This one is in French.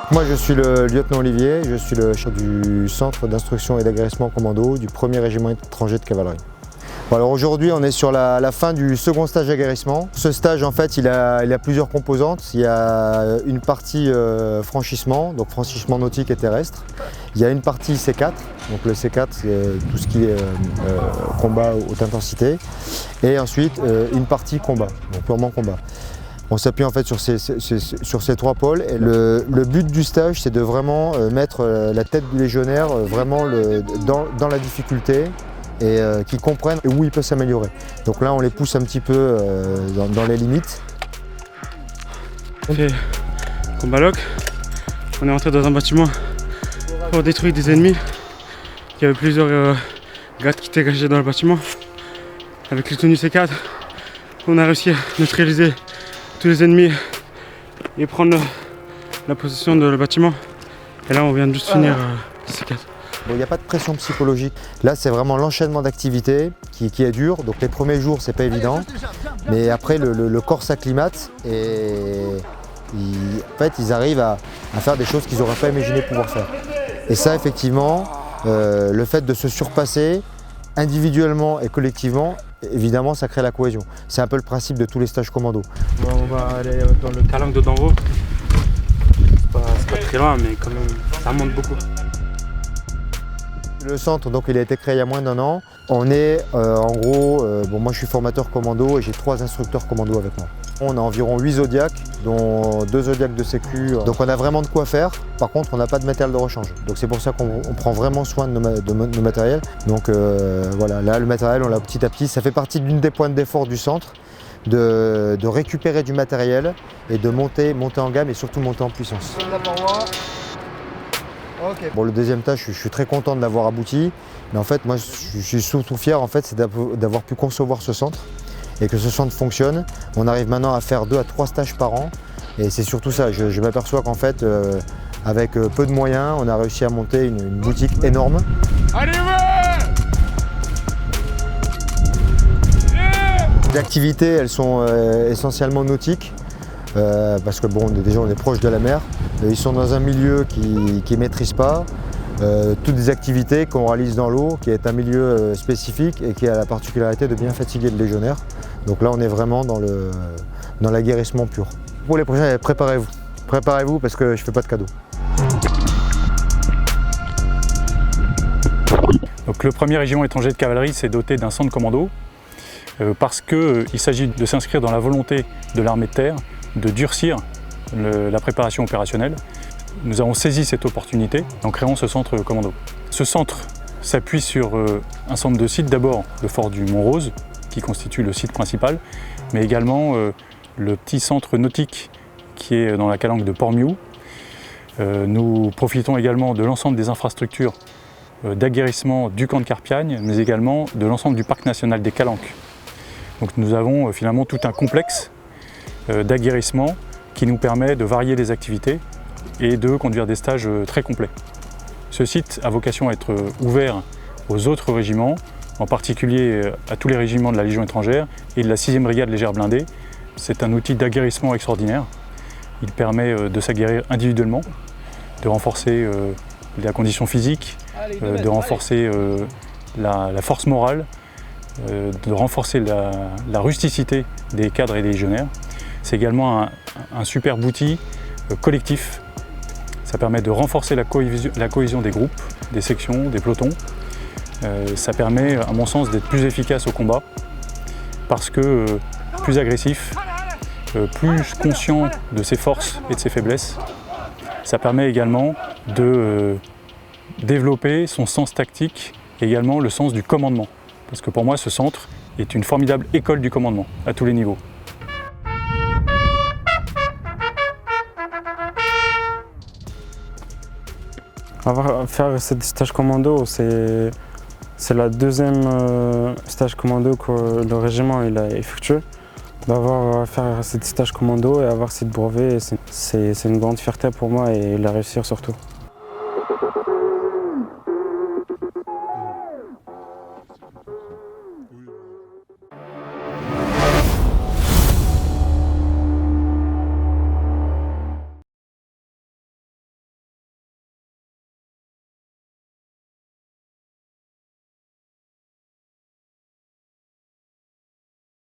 Donc moi je suis le lieutenant Olivier, je suis le chef du centre d'instruction et d'aguerrissement commando du 1er régiment étranger de cavalerie. Bon, alors aujourd'hui on est sur la fin du second stage d'aguerrissement. Ce stage en fait il a plusieurs composantes. Il y a une partie franchissement, donc franchissement nautique et terrestre. Il y a une partie C4, donc le C4 c'est tout ce qui est combat haute intensité. Et ensuite une partie combat, donc purement combat. On s'appuie en fait sur ces trois pôles et le but du stage c'est de vraiment mettre la tête du légionnaire vraiment dans la difficulté et qu'ils comprennent où il peut s'améliorer. Donc là on les pousse un petit peu dans les limites. On fait combat loc, on est entré dans un bâtiment pour détruire des ennemis. Il y avait plusieurs gars qui étaient cachés dans le bâtiment. Avec les tenues C4, on a réussi à neutraliser tous les ennemis et prendre la possession de le bâtiment. Et là on vient de juste finir C4. Bon, il n'y a pas de pression psychologique. Là c'est vraiment l'enchaînement d'activités qui est dur. Donc les premiers jours c'est pas évident. Mais après le corps s'acclimate et en fait ils arrivent à faire des choses qu'ils n'auraient pas imaginé pouvoir faire. Et ça effectivement, le fait de se surpasser individuellement et collectivement, évidemment ça crée la cohésion. C'est un peu le principe de tous les stages commando. Bon, on va aller dans le calanque de Danvaux. C'est pas très loin mais quand même ça monte beaucoup. Le centre donc il a été créé il y a moins d'1 an. On est en gros, bon, moi je suis formateur commando et j'ai 3 instructeurs commando avec moi. On a environ 8 Zodiacs, dont 2 Zodiacs de sécu. Donc on a vraiment de quoi faire. Par contre on n'a pas de matériel de rechange. Donc c'est pour ça qu'on prend vraiment soin de nos matériels. Donc voilà, là le matériel on l'a petit à petit. Ça fait partie d'une des points d'effort du centre, de récupérer du matériel et de monter en gamme et surtout monter en puissance. Okay. Bon, le deuxième tâche, je suis très content de l'avoir abouti, mais en fait, moi, je suis surtout fier, en fait, c'est d'avoir pu concevoir ce centre et que ce centre fonctionne. On arrive maintenant à faire 2 à 3 stages par an, et c'est surtout ça. Je m'aperçois qu'en fait, avec peu de moyens, on a réussi à monter une boutique énorme. Allez, Les activités, elles sont essentiellement nautiques. Parce que bon, déjà on est proche de la mer, ils sont dans un milieu qu'ils ne maîtrisent pas, toutes des activités qu'on réalise dans l'eau, qui est un milieu spécifique et qui a la particularité de bien fatiguer le légionnaire. Donc là on est vraiment dans l'aguerrissement pur. Pour les prochains, préparez-vous parce que je ne fais pas de cadeaux. Donc, le 1er régiment étranger de cavalerie s'est doté d'un centre commando parce qu'il s'agit de s'inscrire dans la volonté de l'armée de terre de durcir la préparation opérationnelle. Nous avons saisi cette opportunité en créant ce centre commando. Ce centre s'appuie sur un centre de sites, d'abord le fort du Mont-Rose, qui constitue le site principal, mais également le petit centre nautique qui est dans la calanque de Port-Miou. Nous profitons également de l'ensemble des infrastructures d'aguerrissement du camp de Carpiagne, mais également de l'ensemble du parc national des Calanques. Donc nous avons finalement tout un complexe d'aguerrissement qui nous permet de varier les activités et de conduire des stages très complets. Ce site a vocation à être ouvert aux autres régiments, en particulier à tous les régiments de la Légion étrangère et de la 6e brigade légère blindée. C'est un outil d'aguerrissement extraordinaire. Il permet de s'aguerrir individuellement, de renforcer la condition physique, de renforcer la force morale, de renforcer la rusticité des cadres et des légionnaires. C'est également un superbe outil collectif. Ça permet de renforcer la cohésion des groupes, des sections, des pelotons. Ça permet, à mon sens, d'être plus efficace au combat parce que plus agressif, plus conscient de ses forces et de ses faiblesses. Ça permet également de développer son sens tactique et également le sens du commandement. Parce que pour moi, ce centre est une formidable école du commandement à tous les niveaux. Faire ce stage commando, c'est la deuxième stage commando que le régiment il a effectué. Faire ce stage commando et avoir ce brevet, c'est une grande fierté pour moi et la réussir surtout.